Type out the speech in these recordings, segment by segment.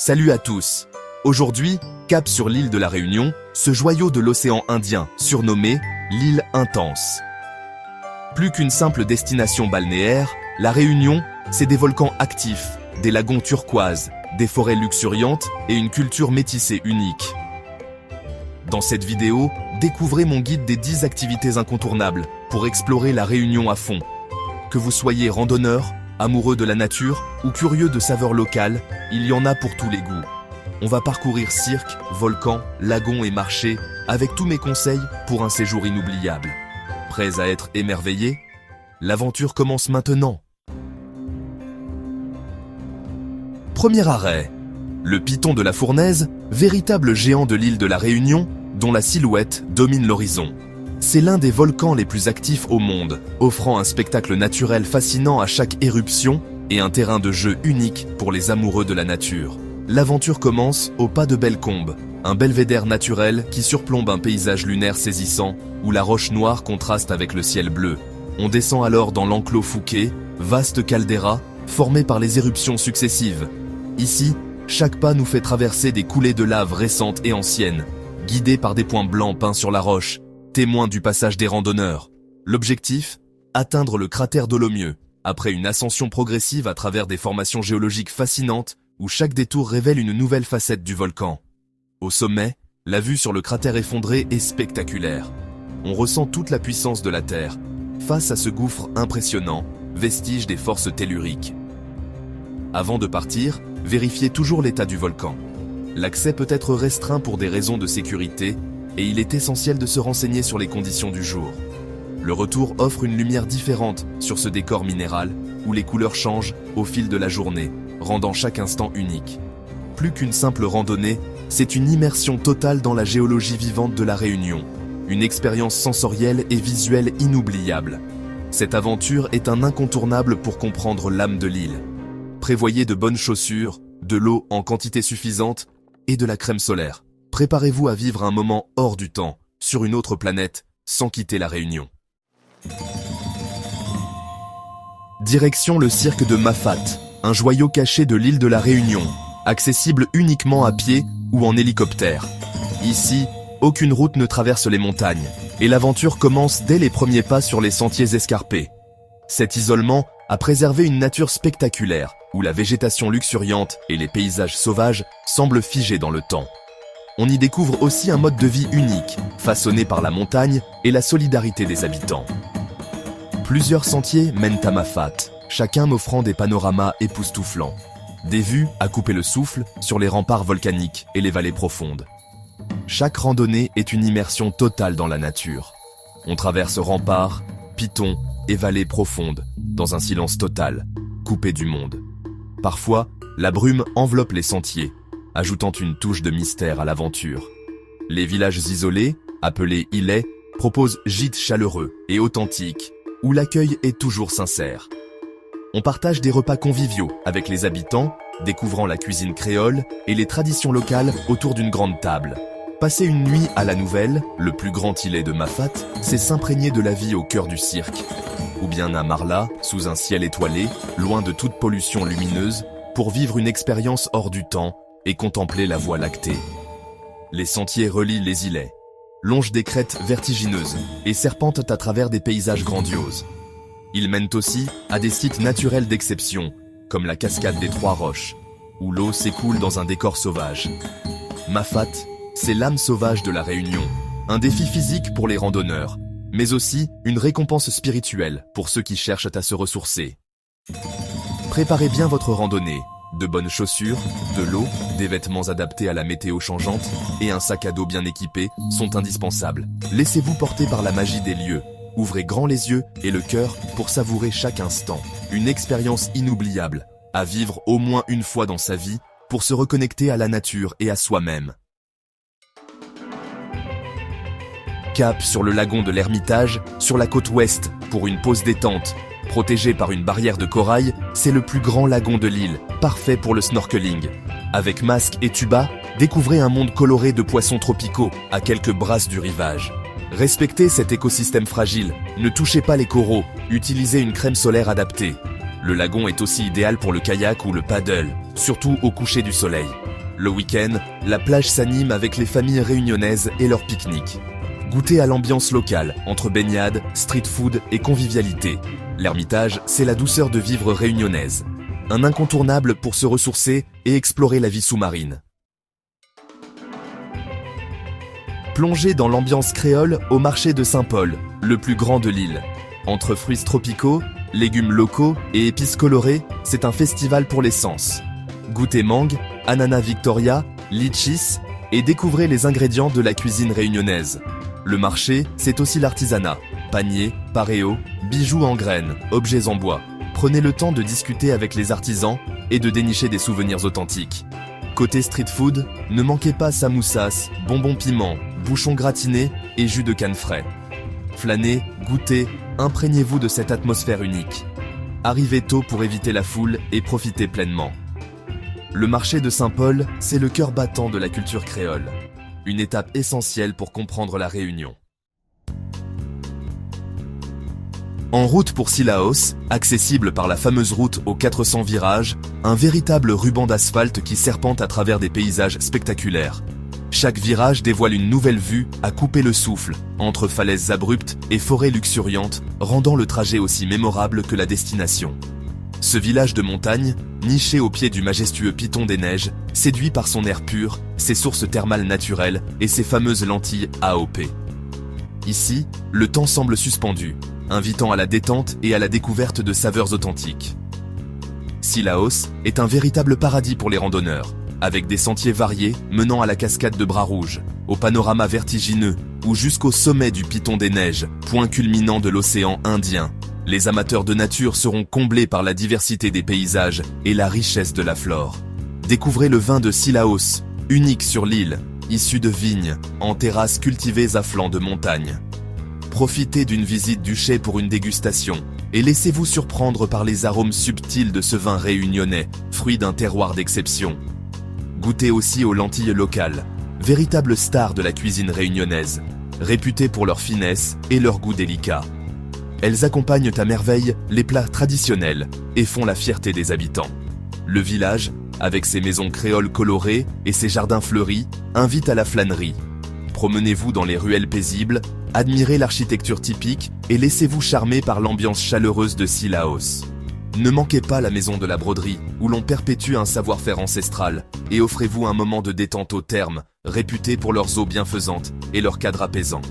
Salut à tous. Aujourd'hui, cap sur l'île de la Réunion, ce joyau de l'océan Indien, surnommé l'île Intense. Plus qu'une simple destination balnéaire, la Réunion, c'est des volcans actifs, des lagons turquoises, des forêts luxuriantes et une culture métissée unique. Dans cette vidéo, découvrez mon guide des 10 activités incontournables pour explorer la Réunion à fond. Que vous soyez randonneur, amoureux de la nature ou curieux de saveurs locales, il y en a pour tous les goûts. On va parcourir cirques, volcans, lagons et marchés avec tous mes conseils pour un séjour inoubliable. Prêts à être émerveillés? L'aventure commence maintenant. Premier arrêt. Le Piton de la Fournaise, véritable géant de l'île de la Réunion, dont la silhouette domine l'horizon. C'est l'un des volcans les plus actifs au monde, offrant un spectacle naturel fascinant à chaque éruption et un terrain de jeu unique pour les amoureux de la nature. L'aventure commence au pas de Bellecombe, un belvédère naturel qui surplombe un paysage lunaire saisissant où la roche noire contraste avec le ciel bleu. On descend alors dans l'enclos Fouquet, vaste caldeira formé par les éruptions successives. Ici, chaque pas nous fait traverser des coulées de lave récentes et anciennes, guidées par des points blancs peints sur la roche, témoins du passage des randonneurs. L'objectif ? Atteindre le cratère Dolomieu, après une ascension progressive à travers des formations géologiques fascinantes où chaque détour révèle une nouvelle facette du volcan. Au sommet, la vue sur le cratère effondré est spectaculaire. On ressent toute la puissance de la Terre, face à ce gouffre impressionnant, vestige des forces telluriques. Avant de partir, vérifiez toujours l'état du volcan. L'accès peut être restreint pour des raisons de sécurité, et il est essentiel de se renseigner sur les conditions du jour. Le retour offre une lumière différente sur ce décor minéral, où les couleurs changent au fil de la journée, rendant chaque instant unique. Plus qu'une simple randonnée, c'est une immersion totale dans la géologie vivante de la Réunion, une expérience sensorielle et visuelle inoubliable. Cette aventure est un incontournable pour comprendre l'âme de l'île. Prévoyez de bonnes chaussures, de l'eau en quantité suffisante et de la crème solaire. Préparez-vous à vivre un moment hors du temps, sur une autre planète, sans quitter la Réunion. Direction le cirque de Mafat, un joyau caché de l'île de la Réunion, accessible uniquement à pied ou en hélicoptère. Ici, aucune route ne traverse les montagnes, et l'aventure commence dès les premiers pas sur les sentiers escarpés. Cet isolement a préservé une nature spectaculaire, où la végétation luxuriante et les paysages sauvages semblent figés dans le temps. On y découvre aussi un mode de vie unique, façonné par la montagne et la solidarité des habitants. Plusieurs sentiers mènent à Mafat, chacun m'offrant des panoramas époustouflants. Des vues à couper le souffle sur les remparts volcaniques et les vallées profondes. Chaque randonnée est une immersion totale dans la nature. On traverse remparts, pitons et vallées profondes, dans un silence total, coupé du monde. Parfois, la brume enveloppe les sentiers, ajoutant une touche de mystère à l'aventure. Les villages isolés, appelés îlets, proposent gîtes chaleureux et authentiques, où l'accueil est toujours sincère. On partage des repas conviviaux avec les habitants, découvrant la cuisine créole et les traditions locales autour d'une grande table. Passer une nuit à la Nouvelle, le plus grand îlet de Mafat, c'est s'imprégner de la vie au cœur du cirque. Ou bien à Marla, sous un ciel étoilé, loin de toute pollution lumineuse, pour vivre une expérience hors du temps et contempler la Voie lactée. Les sentiers relient les îlets, longent des crêtes vertigineuses et serpentent à travers des paysages grandioses. Ils mènent aussi à des sites naturels d'exception, comme la cascade des Trois Roches, où l'eau s'écoule dans un décor sauvage. Mafat, c'est l'âme sauvage de la Réunion, un défi physique pour les randonneurs, mais aussi une récompense spirituelle pour ceux qui cherchent à se ressourcer. Préparez bien votre randonnée. De bonnes chaussures, de l'eau, des vêtements adaptés à la météo changeante et un sac à dos bien équipé sont indispensables. Laissez-vous porter par la magie des lieux. Ouvrez grand les yeux et le cœur pour savourer chaque instant. Une expérience inoubliable, à vivre au moins une fois dans sa vie pour se reconnecter à la nature et à soi-même. Cap sur le lagon de l'Ermitage, sur la côte ouest, pour une pause détente. Protégé par une barrière de corail, c'est le plus grand lagon de l'île, parfait pour le snorkeling. Avec masque et tuba, découvrez un monde coloré de poissons tropicaux, à quelques brasses du rivage. Respectez cet écosystème fragile, ne touchez pas les coraux, utilisez une crème solaire adaptée. Le lagon est aussi idéal pour le kayak ou le paddle, surtout au coucher du soleil. Le week-end, la plage s'anime avec les familles réunionnaises et leurs pique-niques. Goûtez à l'ambiance locale, entre baignade, street food et convivialité. L'Ermitage, c'est la douceur de vivre réunionnaise. Un incontournable pour se ressourcer et explorer la vie sous-marine. Plongez dans l'ambiance créole au marché de Saint-Paul, le plus grand de l'île. Entre fruits tropicaux, légumes locaux et épices colorées, c'est un festival pour les sens. Goûtez mangue, ananas Victoria, litchis et découvrez les ingrédients de la cuisine réunionnaise. Le marché, c'est aussi l'artisanat. Paniers, paréos, bijoux en graines, objets en bois. Prenez le temps de discuter avec les artisans et de dénicher des souvenirs authentiques. Côté street food, ne manquez pas samoussas, bonbons piment, bouchons gratinés et jus de canne frais. Flânez, goûtez, imprégnez-vous de cette atmosphère unique. Arrivez tôt pour éviter la foule et profitez pleinement. Le marché de Saint-Paul, c'est le cœur battant de la culture créole. Une étape essentielle pour comprendre la Réunion. En route pour Cilaos, accessible par la fameuse route aux 400 virages, un véritable ruban d'asphalte qui serpente à travers des paysages spectaculaires. Chaque virage dévoile une nouvelle vue à couper le souffle, entre falaises abruptes et forêts luxuriantes, rendant le trajet aussi mémorable que la destination. Ce village de montagne, niché au pied du majestueux Piton des Neiges, séduit par son air pur, ses sources thermales naturelles et ses fameuses lentilles AOP. Ici, le temps semble suspendu, invitant à la détente et à la découverte de saveurs authentiques. Cilaos est un véritable paradis pour les randonneurs, avec des sentiers variés menant à la cascade de Bras Rouge, au panorama vertigineux ou jusqu'au sommet du Piton des Neiges, point culminant de l'océan Indien. Les amateurs de nature seront comblés par la diversité des paysages et la richesse de la flore. Découvrez le vin de Cilaos, unique sur l'île, issu de vignes, en terrasses cultivées à flanc de montagne. Profitez d'une visite du chai pour une dégustation et laissez-vous surprendre par les arômes subtils de ce vin réunionnais, fruit d'un terroir d'exception. Goûtez aussi aux lentilles locales, véritables stars de la cuisine réunionnaise, réputées pour leur finesse et leur goût délicat. Elles accompagnent à merveille les plats traditionnels et font la fierté des habitants. Le village, avec ses maisons créoles colorées et ses jardins fleuris, invite à la flânerie. Promenez-vous dans les ruelles paisibles, admirez l'architecture typique et laissez-vous charmer par l'ambiance chaleureuse de Cilaos. Ne manquez pas la maison de la broderie, où l'on perpétue un savoir-faire ancestral, et offrez-vous un moment de détente aux thermes, réputés pour leurs eaux bienfaisantes et leur cadre apaisant.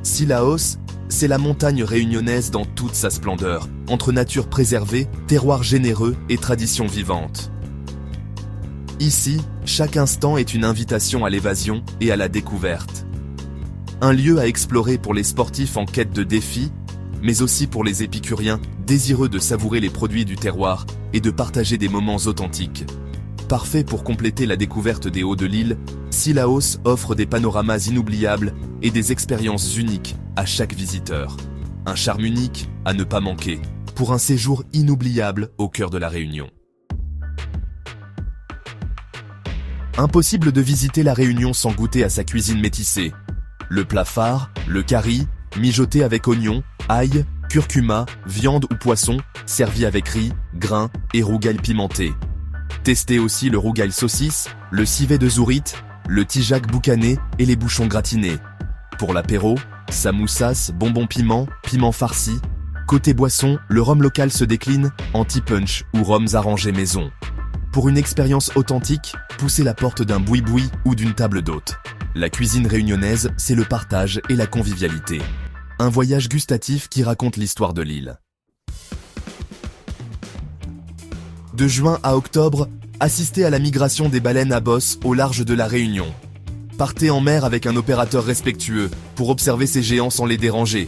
Cilaos, c'est la montagne réunionnaise dans toute sa splendeur, entre nature préservée, terroir généreux et tradition vivante. Ici, chaque instant est une invitation à l'évasion et à la découverte. Un lieu à explorer pour les sportifs en quête de défis, mais aussi pour les épicuriens désireux de savourer les produits du terroir et de partager des moments authentiques. Parfait pour compléter la découverte des hauts de l'île, Cilaos offre des panoramas inoubliables et des expériences uniques à chaque visiteur. Un charme unique à ne pas manquer pour un séjour inoubliable au cœur de la Réunion. Impossible de visiter la Réunion sans goûter à sa cuisine métissée. Le plat phare, le curry, mijoté avec oignons, ail, curcuma, viande ou poisson, servi avec riz, grains et rougail pimenté. Testez aussi le rougail saucisse, le civet de zourite, le tijak boucané et les bouchons gratinés. Pour l'apéro, samoussas, bonbons piment, piment farci. Côté boisson, le rhum local se décline en tea-punch ou rhums arrangés maison. Pour une expérience authentique, poussez la porte d'un boui-boui ou d'une table d'hôte. La cuisine réunionnaise, c'est le partage et la convivialité. Un voyage gustatif qui raconte l'histoire de l'île. De juin à octobre, assistez à la migration des baleines à bosse au large de la Réunion. Partez en mer avec un opérateur respectueux pour observer ces géants sans les déranger.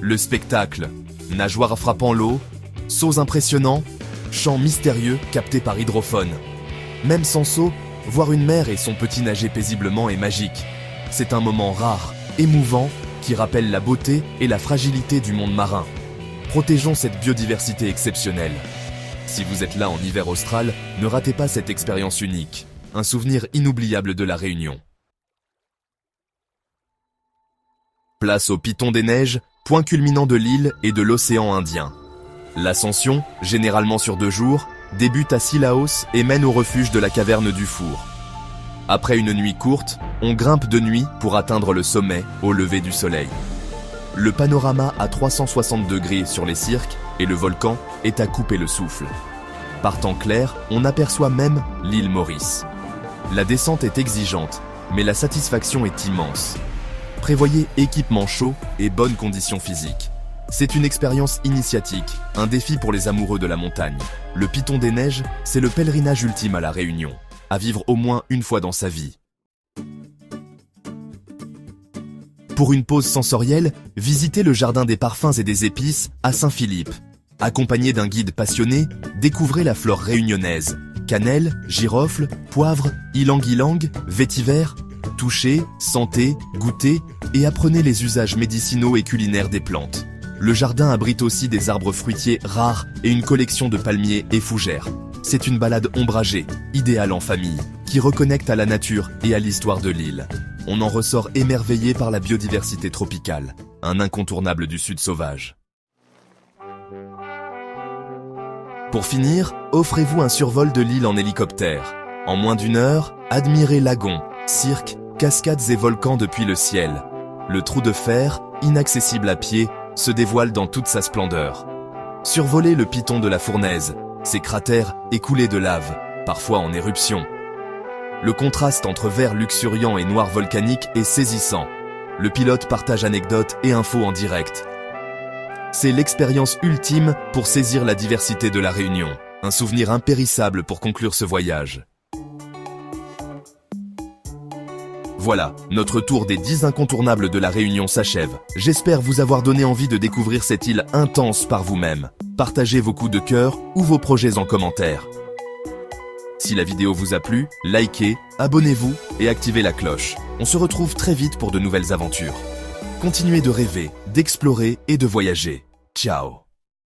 Le spectacle, nageoires frappant l'eau, sauts impressionnants, chants mystérieux captés par hydrophone. Même sans saut, voir une mer et son petit nager paisiblement est magique. C'est un moment rare, émouvant, qui rappelle la beauté et la fragilité du monde marin. Protégeons cette biodiversité exceptionnelle. Si vous êtes là en hiver austral, ne ratez pas cette expérience unique. Un souvenir inoubliable de la Réunion. Place au Piton des Neiges, point culminant de l'île et de l'océan Indien. L'ascension, généralement sur 2 jours, débute à Cilaos et mène au refuge de la caverne du Four. Après une nuit courte, on grimpe de nuit pour atteindre le sommet au lever du soleil. Le panorama à 360 degrés sur les cirques et le volcan est à couper le souffle. Par temps clair, on aperçoit même l'île Maurice. La descente est exigeante, mais la satisfaction est immense. Prévoyez équipement chaud et bonnes conditions physiques. C'est une expérience initiatique, un défi pour les amoureux de la montagne. Le Piton des Neiges, c'est le pèlerinage ultime à La Réunion, à vivre au moins une fois dans sa vie. Pour une pause sensorielle, visitez le jardin des parfums et des épices à Saint-Philippe. Accompagné d'un guide passionné, découvrez la flore réunionnaise. Cannelle, girofle, poivre, ylang-ylang, vétiver. Touchez, sentez, goûtez et apprenez les usages médicinaux et culinaires des plantes. Le jardin abrite aussi des arbres fruitiers rares et une collection de palmiers et fougères. C'est une balade ombragée, idéale en famille, qui reconnecte à la nature et à l'histoire de l'île. On en ressort émerveillé par la biodiversité tropicale, un incontournable du sud sauvage. Pour finir, offrez-vous un survol de l'île en hélicoptère. En moins d'une heure, admirez lagons, cirques, cascades et volcans depuis le ciel. Le trou de fer, inaccessible à pied, se dévoile dans toute sa splendeur. Survolez le piton de la Fournaise, ses cratères écoulés de lave, parfois en éruption. Le contraste entre vert luxuriant et noir volcanique est saisissant. Le pilote partage anecdotes et infos en direct. C'est l'expérience ultime pour saisir la diversité de La Réunion. Un souvenir impérissable pour conclure ce voyage. Voilà, notre tour des 10 incontournables de La Réunion s'achève. J'espère vous avoir donné envie de découvrir cette île intense par vous-même. Partagez vos coups de cœur ou vos projets en commentaire. Si la vidéo vous a plu, likez, abonnez-vous et activez la cloche. On se retrouve très vite pour de nouvelles aventures. Continuez de rêver, d'explorer et de voyager. Ciao!